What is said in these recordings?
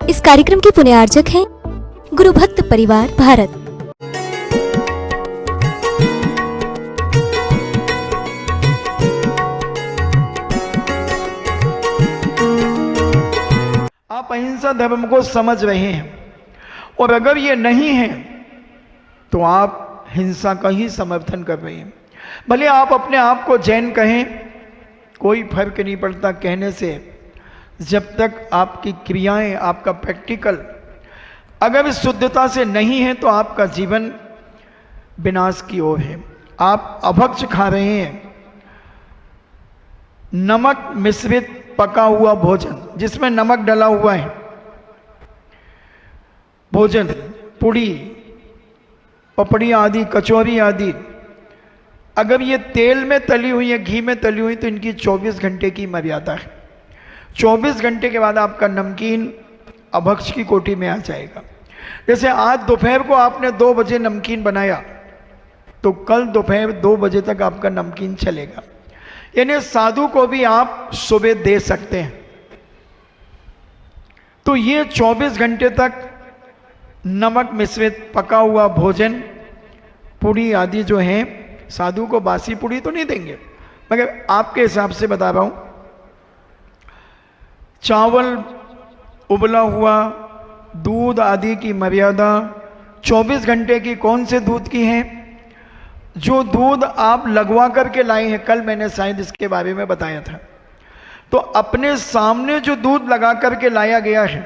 इस कार्यक्रम के पुण्यार्जक हैं गुरु भक्त परिवार भारत। आप अहिंसा धर्म को समझ रहे हैं और अगर ये नहीं है तो आप हिंसा का ही समर्थन कर रहे हैं। भले आप अपने आप को जैन कहें, कोई फर्क नहीं पड़ता कहने से, जब तक आपकी क्रियाएं, आपका प्रैक्टिकल अगर इस शुद्धता से नहीं है तो आपका जीवन विनाश की ओर है। आप अभक्ष खा रहे हैं, नमक मिश्रित पका हुआ भोजन जिसमें नमक डला हुआ है, भोजन, पुड़ी, पपड़ी आदि, कचौरी आदि, अगर ये तेल में तली हुई है, घी में तली हुई, तो इनकी 24 घंटे की मर्यादा है। 24 घंटे के बाद आपका नमकीन अभक्ष की कोटि में आ जाएगा। जैसे आज दोपहर को आपने 2 बजे नमकीन बनाया तो कल दोपहर 2 बजे तक आपका नमकीन चलेगा। यानी साधु को भी आप सुबह दे सकते हैं। तो ये 24 घंटे तक नमक मिश्रित पका हुआ भोजन, पूड़ी आदि जो है, साधु को बासी पूड़ी तो नहीं देंगे, मगर आपके हिसाब से बता रहा हूं, चावल, उबला हुआ दूध आदि की मर्यादा 24 घंटे की कौन से दूध की है? जो दूध आप लगवा करके लाए हैं, कल मैंने शायद इसके बारे में बताया था। तो अपने सामने जो दूध लगा करके लाया गया है,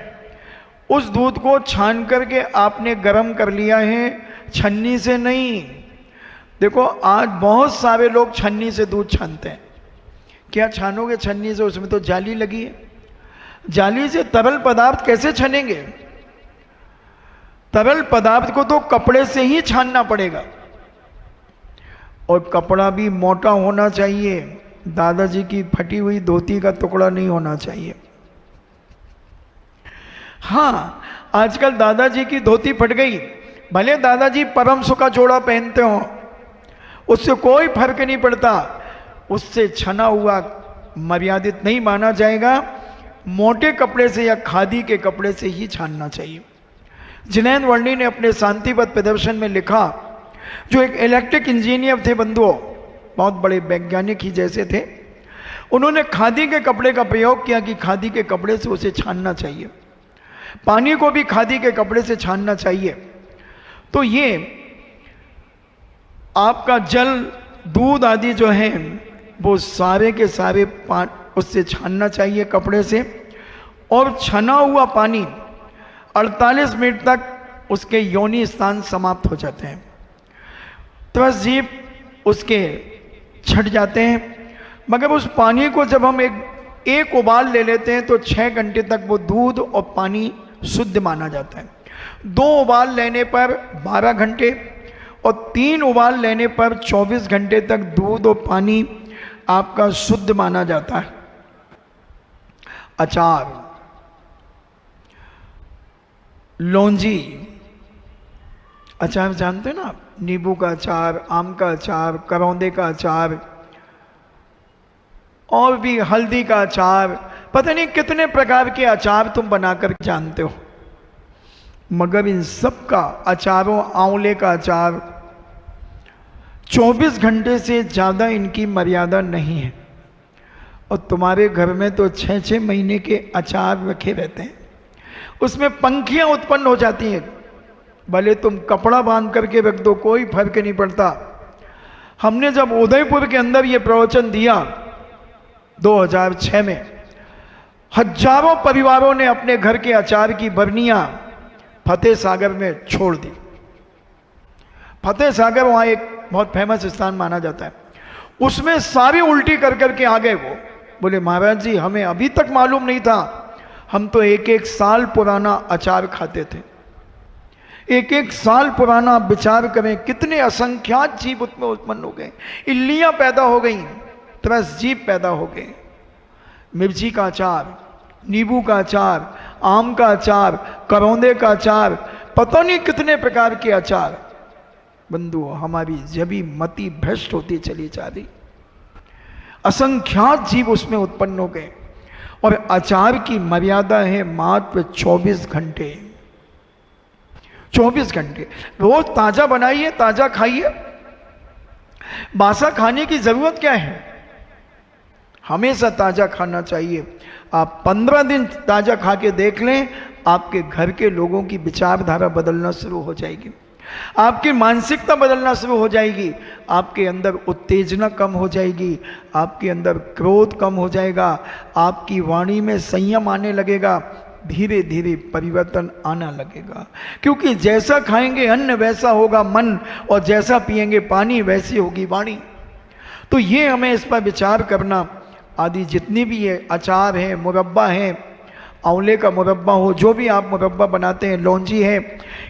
उस दूध को छान करके आपने गर्म कर लिया है, छन्नी से नहीं। देखो आज बहुत सारे लोग छन्नी से दूध छानते हैं। क्या छानोगे छन्नी से? उसमें तो जाली लगी है। जाली से तरल पदार्थ कैसे छनेंगे? तरल पदार्थ को तो कपड़े से ही छानना पड़ेगा, और कपड़ा भी मोटा होना चाहिए। दादाजी की फटी हुई धोती का टुकड़ा नहीं होना चाहिए। हाँ, आजकल दादाजी की धोती फट गई, भले दादाजी परम सुख का जोड़ा पहनते हो, उससे कोई फर्क नहीं पड़ता। उससे छना हुआ मर्यादित नहीं माना जाएगा। मोटे कपड़े से या खादी के कपड़े से ही छानना चाहिए। जिनैन वर्णी ने अपने शांतिपद प्रदर्शन में लिखा, जो एक इलेक्ट्रिक इंजीनियर थे बंधुओं, बहुत बड़े वैज्ञानिक ही जैसे थे, उन्होंने खादी के कपड़े का प्रयोग किया कि खादी के कपड़े से उसे छानना चाहिए, पानी को भी खादी के कपड़े से छानना चाहिए। तो ये आपका जल, दूध आदि जो है वो सारे के सारे उससे छानना चाहिए कपड़े से, और छना हुआ पानी 48 मिनट तक उसके योनि स्थान समाप्त हो जाते हैं, त्वजीब उसके छट जाते हैं। मगर उस पानी को जब हम एक उबाल ले लेते हैं तो 6 घंटे तक वो दूध और पानी शुद्ध माना जाता है। 2 उबाल लेने पर 12 घंटे और 3 उबाल लेने पर 24 घंटे तक दूध और पानी आपका शुद्ध माना जाता है। अचार, लौंजी अचार जानते हैं ना, नींबू का अचार, आम का अचार, करौंदे का अचार, और भी हल्दी का अचार, पता नहीं कितने प्रकार के अचार तुम बनाकर जानते हो। मगर इन सब का अचारों, आंवले का अचार, 24 घंटे से ज़्यादा इनकी मर्यादा नहीं है। और तुम्हारे घर में तो 6-6 महीने के अचार रखे रहते हैं, उसमें पंखियां उत्पन्न हो जाती हैं। भले तुम कपड़ा बांध करके रख दो, कोई फर्क नहीं पड़ता। हमने जब उदयपुर के अंदर ये प्रवचन दिया 2006 में, हजारों परिवारों ने अपने घर के अचार की बरनियां फतेह सागर में छोड़ दी। फतेह सागर वहां एक बहुत फेमस स्थान माना जाता है। उसमें सारी उल्टी कर करके आ गए। वो बोले, महाराज जी हमें अभी तक मालूम नहीं था, हम तो 1-1 साल पुराना अचार खाते थे। 1-1 साल पुराना, विचार करें कितने असंख्यात जीव उसमें उत्पन्न हो गए, इल्लियां पैदा हो गई, 30 जीव पैदा हो गए। मिर्ची का अचार, नींबू का अचार, आम का अचार, करौंदे का अचार, पता नहीं कितने प्रकार के अचार। बंधु, हमारी जबी मति भ्रष्ट होती चली जा रही। असंख्यात जीव उसमें उत्पन्न हो गए और अचार की मर्यादा है मात्र 24 घंटे। 24 घंटे रोज ताजा बनाइए, ताजा खाइए। बासा खाने की जरूरत क्या है? हमेशा ताजा खाना चाहिए। आप 15 दिन ताजा खा के देख लें, आपके घर के लोगों की विचारधारा बदलना शुरू हो जाएगी, आपकी मानसिकता बदलना शुरू हो जाएगी, आपके अंदर उत्तेजना कम हो जाएगी, आपके अंदर क्रोध कम हो जाएगा, आपकी वाणी में संयम आने लगेगा, धीरे धीरे परिवर्तन आना लगेगा। क्योंकि जैसा खाएंगे अन्न वैसा होगा मन, और जैसा पिएंगे पानी वैसी होगी वाणी। तो ये हमें इस पर विचार करना। आदि जितनी भी है, अचार है, मुरब्बा है, आंवले का मुरब्बा हो, जो भी आप मुरब्बा बनाते हैं, लौंजी है,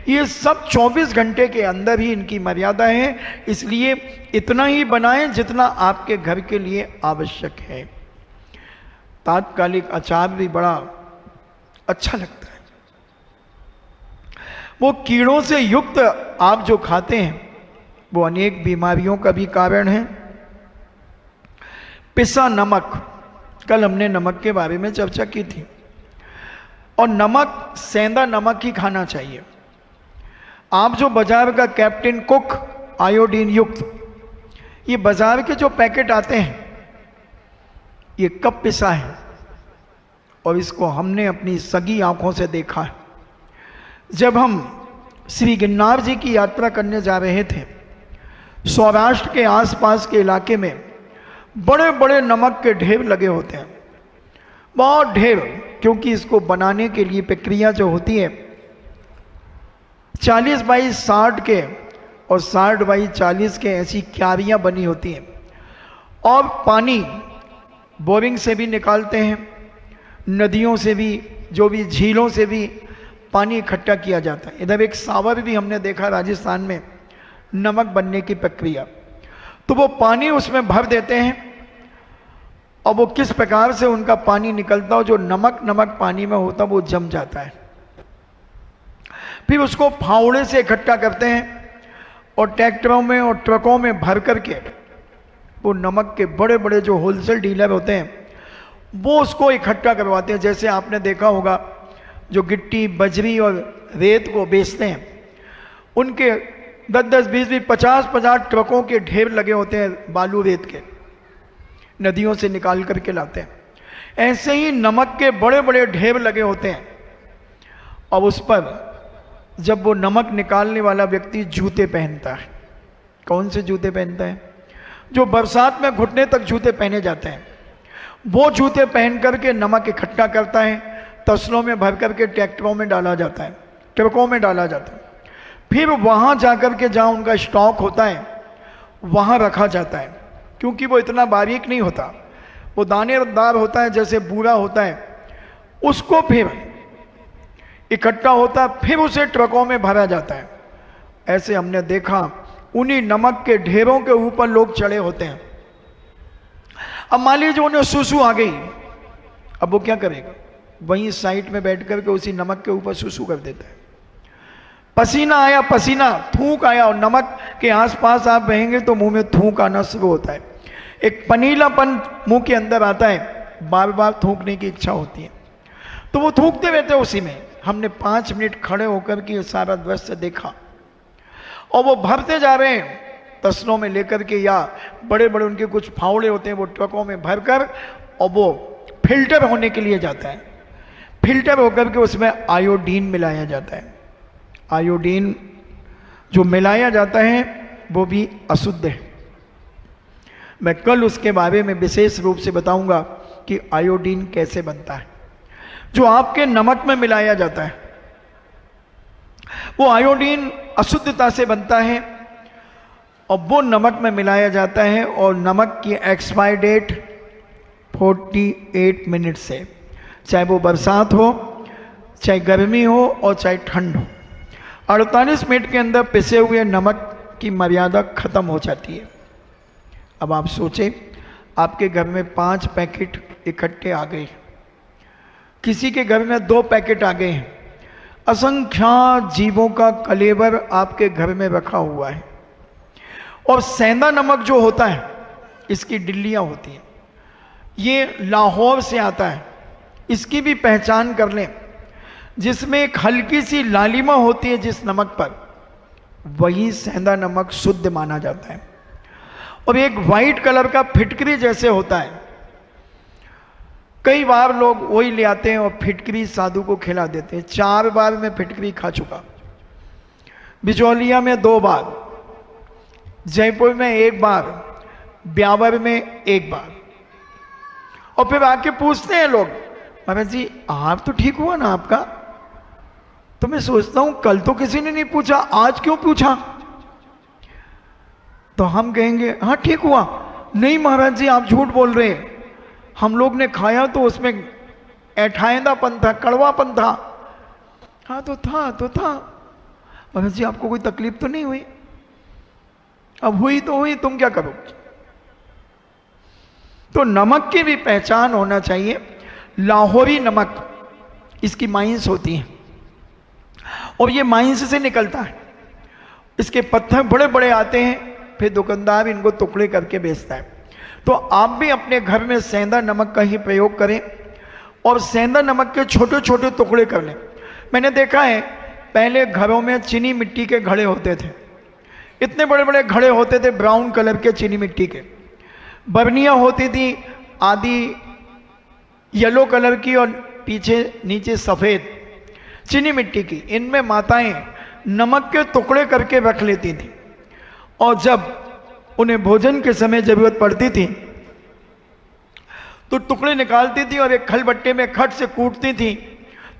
ये सब 24 घंटे के अंदर ही इनकी मर्यादा है। इसलिए इतना ही बनाएं जितना आपके घर के लिए आवश्यक है। तात्कालिक अचार भी बड़ा अच्छा लगता है। वो कीड़ों से युक्त आप जो खाते हैं वो अनेक बीमारियों का भी कारण है। पिसा नमक, कल हमने नमक के बारे में चर्चा की थी। और नमक सेंधा नमक ही खाना चाहिए। आप जो बाजार का कैप्टन कुक आयोडीन युक्त, ये बाजार के जो पैकेट आते हैं, ये कब पिसा है, और इसको हमने अपनी सगी आंखों से देखा है। जब हम श्री गिरनार जी की यात्रा करने जा रहे थे, सौराष्ट्र के आसपास के इलाके में बड़े बड़े नमक के ढेर लगे होते हैं, बहुत ढेर। क्योंकि इसको बनाने के लिए प्रक्रिया जो होती है 40 बाई 60 के और 60 बाई 40 के ऐसी क्यारियां बनी होती हैं। और पानी बोरिंग से भी निकालते हैं, नदियों से भी, जो भी झीलों से भी पानी इकट्ठा किया जाता है। इधर एक सावर भी हमने देखा राजस्थान में, नमक बनने की प्रक्रिया। तो वो पानी उसमें भर देते हैं, और वो किस प्रकार से उनका पानी निकलता हो, जो नमक नमक पानी में होता वो जम जाता है। फिर उसको फावड़े से इकट्ठा करते हैं और ट्रैक्टरों में और ट्रकों में भर करके वो नमक के बड़े बड़े जो होलसेल डीलर होते हैं वो उसको इकट्ठा करवाते हैं। जैसे आपने देखा होगा जो गिट्टी बजरी और रेत को बेचते हैं, उनके 10-10, 20-20, 50-50 ट्रकों के ढेर लगे होते हैं बालू रेत के, नदियों से निकाल करके लाते हैं। ऐसे ही नमक के बड़े बड़े ढेर लगे होते हैं। और उस पर जब वो नमक निकालने वाला व्यक्ति जूते पहनता है, कौन से जूते पहनता है? जो बरसात में घुटने तक जूते पहने जाते हैं, वो जूते पहन करके नमक इकट्ठा करता है, तसलों में भर करके ट्रैक्टरों में डाला जाता है, ट्रकों में डाला जाता है। फिर वहां जाकर के जहां उनका स्टॉक होता है वहां रखा जाता है। क्योंकि वो इतना बारीक नहीं होता, वो दानेदार होता है, जैसे बूरा होता है। उसको फिर इकट्ठा होता है, फिर उसे ट्रकों में भरा जाता है। ऐसे हमने देखा उन्हीं नमक के ढेरों के ऊपर लोग चढ़े होते हैं। अब मान लीजिए उन्हें सुसु आ गई, अब वो क्या करेगा? वहीं साइड में बैठ करके उसी नमक के ऊपर सुसु कर देता है। पसीना आया, पसीना थूक आया, और नमक के आसपास आप रहेंगे तो मुंह में थूक आना शुरू होता है। एक पनीलापन मुंह के अंदर आता है, बार बार थूकने की इच्छा होती है। तो वो थूकते रहते उसी में। हमने 5 मिनट खड़े होकर के सारा दृश्य देखा, और वो भरते जा रहे हैं तसलों में लेकर के, या बड़े बड़े उनके कुछ फावड़े होते हैं, वो ट्रकों में भरकर, और वो फिल्टर होने के लिए जाता है। फिल्टर होकर के उसमें आयोडीन मिलाया जाता है। आयोडीन जो मिलाया जाता है वो भी अशुद्ध है। मैं कल उसके बारे में विशेष रूप से बताऊंगा कि आयोडीन कैसे बनता है। जो आपके नमक में मिलाया जाता है वो आयोडीन अशुद्धता से बनता है, और वो नमक में मिलाया जाता है। और नमक की एक्सपायर डेट 48 मिनट से, चाहे वो बरसात हो, चाहे गर्मी हो, और चाहे ठंड हो, 48 मिनट के अंदर पिसे हुए नमक की मर्यादा खत्म हो जाती है। अब आप सोचें, आपके घर में 5 पैकेट इकट्ठे आ गए, किसी के घर में 2 पैकेट आ गए हैं, असंख्यात जीवों का कलेवर आपके घर में रखा हुआ है। और सेंधा नमक जो होता है, इसकी डिल्लियां होती हैं, ये लाहौर से आता है, इसकी भी पहचान कर लें, जिसमें एक हल्की सी लालिमा होती है जिस नमक पर, वही सेंधा नमक शुद्ध माना जाता है। और एक वाइट कलर का फिटकरी जैसे होता है, कई बार लोग वही ले आते हैं और फिटकरी साधु को खिला देते हैं। 4 बार मैं फिटकरी खा चुका, बिचौलिया में 2 बार, जयपुर में 1 बार, ब्यावर में 1 बार। और फिर आके पूछते हैं लोग, महाराज जी आप तो ठीक हुआ ना आपका? तो मैं सोचता हूं कल तो किसी ने नहीं पूछा, आज क्यों पूछा? तो हम कहेंगे हाँ ठीक हुआ। नहीं महाराज जी आप झूठ बोल रहे हैं, हम लोग ने खाया तो उसमें ऐठाइंदापन था, कड़वापन था। हाँ तो था। महाराज जी आपको कोई तकलीफ तो नहीं हुई? अब हुई तो हुई, तुम क्या करोगे? तो नमक की भी पहचान होना चाहिए। लाहौरी नमक, इसकी माइंस होती है और ये माइंस से निकलता है। इसके पत्थर बड़े बड़े आते हैं, फिर दुकानदार इनको टुकड़े करके बेचता है। तो आप भी अपने घर में सेंधा नमक का ही प्रयोग करें और सेंधा नमक के छोटे छोटे टुकड़े कर लें। मैंने देखा है पहले घरों में चीनी मिट्टी के घड़े होते थे, इतने बड़े बड़े घड़े होते थे ब्राउन कलर के चीनी मिट्टी के। बरनियाँ होती थी आधी येलो कलर की और पीछे नीचे सफ़ेद चीनी मिट्टी की। इनमें माताएं नमक के टुकड़े करके रख लेती थी और जब उन्हें भोजन के समय जरूरत पड़ती थी तो टुकड़े निकालती थी और एक खलबट्टे में खट से कूटती थी।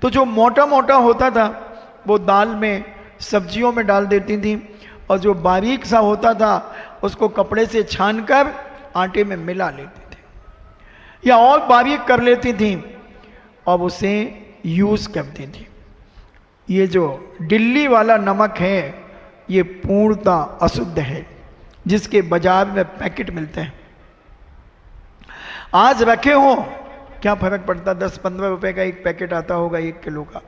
तो जो मोटा मोटा होता था वो दाल में सब्जियों में डाल देती थी और जो बारीक सा होता था उसको कपड़े से छानकर आटे में मिला लेती थी या और बारीक कर लेती थी और उसे यूज करती थी। ये जो दिल्ली वाला नमक है ये पूर्णतः अशुद्ध है, जिसके बाजार में पैकेट मिलते हैं। आज रखे हो क्या फर्क पड़ता, 10-15 रुपए का एक पैकेट आता होगा 1 किलो का।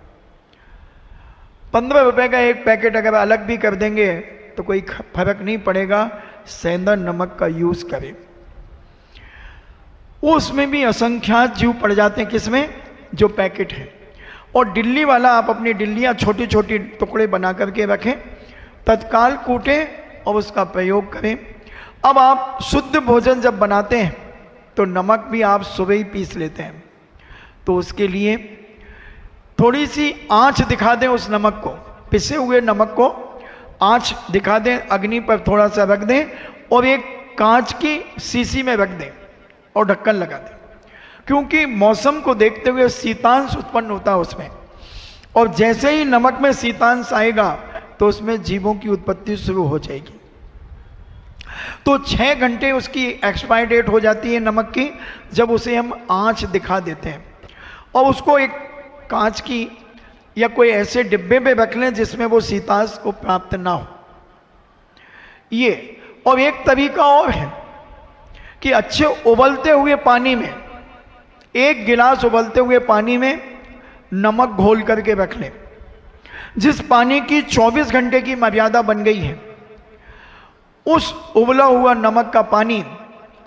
15 रुपए का एक पैकेट अगर अलग भी कर देंगे तो कोई फर्क नहीं पड़ेगा। सेंधा नमक का यूज करें, उसमें भी असंख्यात जीव पड़ जाते हैं। किसमें? जो पैकेट है। और दिल्ली वाला आप अपनी डिल्लियां छोटी छोटी टुकड़े बना करके रखें, तत्काल कूटें और उसका प्रयोग करें। अब आप शुद्ध भोजन जब बनाते हैं तो नमक भी आप सुबह ही पीस लेते हैं, तो उसके लिए थोड़ी सी आंच दिखा दें उस नमक को, पिसे हुए नमक को आंच दिखा दें, अग्नि पर थोड़ा सा रख दें और एक कांच की शीशी में रख दें और ढक्कन लगा दें। क्योंकि मौसम को देखते हुए शीतांश उत्पन्न होता है उसमें, और जैसे ही नमक में शीतांश आएगा तो उसमें जीवों की उत्पत्ति शुरू हो जाएगी। तो 6 घंटे उसकी एक्सपायर डेट हो जाती है नमक की, जब उसे हम आंच दिखा देते हैं। और उसको एक कांच की या कोई ऐसे डिब्बे में रख लें जिसमें वो शीतांश को प्राप्त ना हो। ये और एक तरीका और है कि अच्छे उबलते हुए पानी में, 1 गिलास उबलते हुए पानी में नमक घोल करके रख लें। जिस पानी की 24 घंटे की मर्यादा बन गई है, उस उबला हुआ नमक का पानी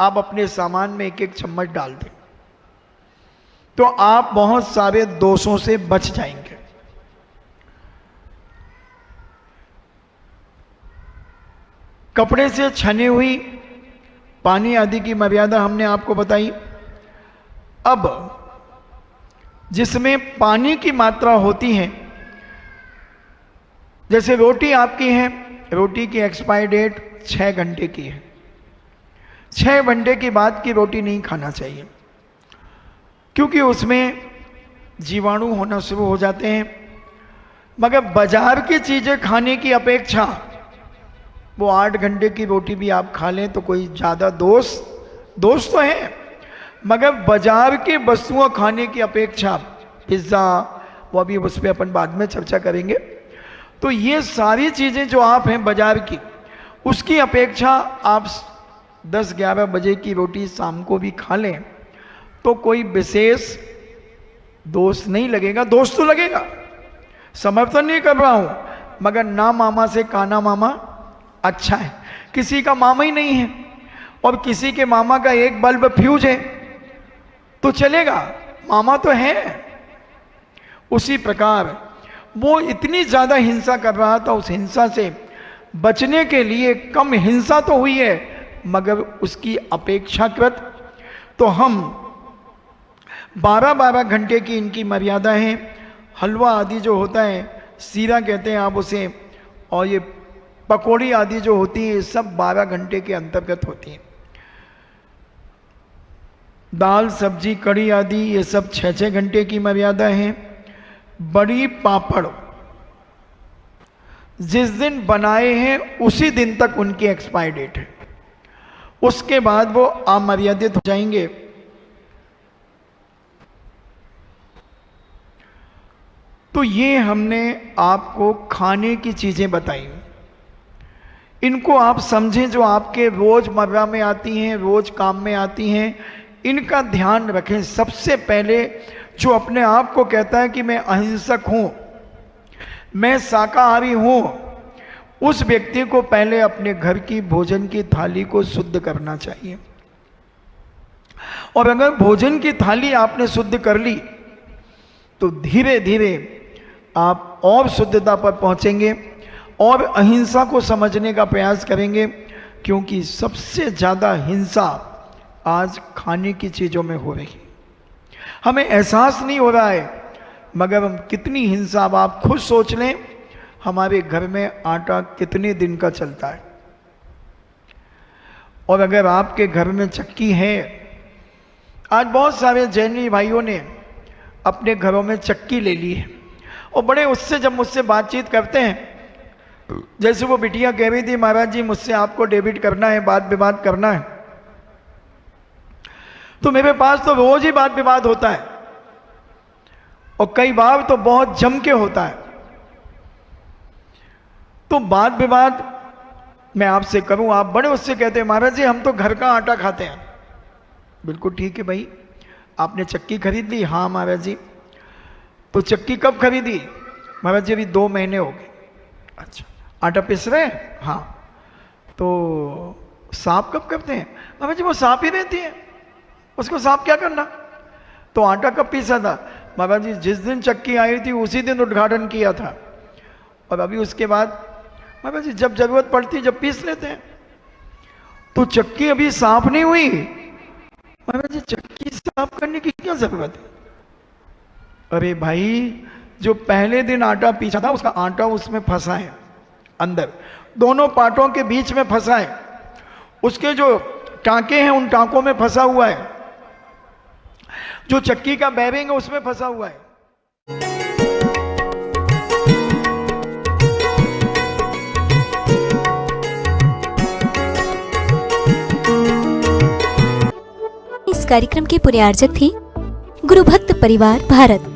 आप अपने सामान में 1-1 चम्मच डाल दें, तो आप बहुत सारे दोषों से बच जाएंगे। कपड़े से छनी हुई पानी आदि की मर्यादा हमने आपको बताई। अब जिसमें पानी की मात्रा होती है, जैसे रोटी आपकी है, रोटी की एक्सपायर डेट 6 घंटे की है। 6 घंटे के बाद की रोटी नहीं खाना चाहिए, क्योंकि उसमें जीवाणु होना शुरू हो जाते हैं। मगर बाजार की चीजें खाने की अपेक्षा वो 8 घंटे की रोटी भी आप खा लें तो कोई ज़्यादा दोष तो है, मगर बाजार की वस्तुओं खाने की अपेक्षा पिज्ज़ा, वो अभी उस पर अपन बाद में चर्चा करेंगे। तो ये सारी चीज़ें जो आप हैं बाजार की, उसकी अपेक्षा आप 10-11 बजे की रोटी शाम को भी खा लें तो कोई विशेष दोष नहीं लगेगा। दोष तो लगेगा, समर्थन नहीं कर रहा हूं, मगर ना मामा से काना मामा अच्छा है। किसी का मामा ही नहीं है और किसी के मामा का एक बल्ब फ्यूज है तो चलेगा, मामा तो है। उसी प्रकार वो इतनी ज्यादा हिंसा कर रहा था, उस हिंसा से बचने के लिए कम हिंसा तो हुई है, मगर उसकी अपेक्षाकृत तो हम 12-12 घंटे की इनकी मर्यादा है। हलवा आदि जो होता है, सीरा कहते हैं आप उसे, और ये पकौड़ी आदि जो होती है, सब 12 घंटे के अंतर्गत होती है। दाल सब्जी कड़ी आदि ये सब 6-6 घंटे की मर्यादा है। बड़ी पापड़ जिस दिन बनाए हैं उसी दिन तक उनकी एक्सपायर डेट है, उसके बाद वो अमर्यादित हो जाएंगे। तो ये हमने आपको खाने की चीजें बताई, इनको आप समझें, जो आपके रोजमर्रा में आती हैं, रोज काम में आती हैं, इनका ध्यान रखें। सबसे पहले जो अपने आप को कहता है कि मैं अहिंसक हूं, मैं शाकाहारी हूं, उस व्यक्ति को पहले अपने घर की भोजन की थाली को शुद्ध करना चाहिए। और अगर भोजन की थाली आपने शुद्ध कर ली तो धीरे धीरे आप और शुद्धता पर पहुंचेंगे और अहिंसा को समझने का प्रयास करेंगे, क्योंकि सबसे ज्यादा हिंसा आज खाने की चीजों में हो रही है। हमें एहसास नहीं हो रहा है, मगर हम कितनी हिंसा, अब आप खुद सोच लें, हमारे घर में आटा कितने दिन का चलता है। और अगर आपके घर में चक्की है, आज बहुत सारे जैनी भाइयों ने अपने घरों में चक्की ले ली है, और बड़े उससे जब मुझसे बातचीत करते हैं, जैसे वो बिटिया कह रही थी, महाराज जी मुझसे आपको डेबिट करना है, बात विवाद करना है, तो मेरे पास तो रोज ही बात विवाद होता है, और कई बार तो बहुत जम के होता है। तो बात विवाद मैं आपसे करूं, आप बड़े उससे कहते हैं, महाराज जी हम तो घर का आटा खाते हैं। बिल्कुल ठीक है भाई, आपने चक्की खरीद ली? हाँ महाराज जी। तो चक्की कब खरीदी? महाराज जी अभी 2 महीने हो गए। अच्छा, आटा पिस रहे हैं? हाँ। तो साफ कब करते हैं? महाराज जी वो साफ ही रहती है, उसको साफ क्या करना। तो आटा कब पीसा था? महाराज जी जिस दिन चक्की आई थी उसी दिन उद्घाटन किया था, और अभी उसके बाद महाराज जी जब जरूरत पड़ती जब पीस लेते हैं। तो चक्की अभी साफ नहीं हुई। महाराज जी चक्की साफ करने की क्या जरूरत है? अरे भाई जो पहले दिन आटा पीसा था उसका आटा उसमें फंसा है, अंदर दोनों पार्टों के बीच में फंसा है, उसके जो टांके हैं उन टांकों में फंसा हुआ है, जो चक्की का बैरिंग है उसमें फंसा हुआ है। इस कार्यक्रम के पुण्यार्जक थे गुरु भक्त परिवार भारत।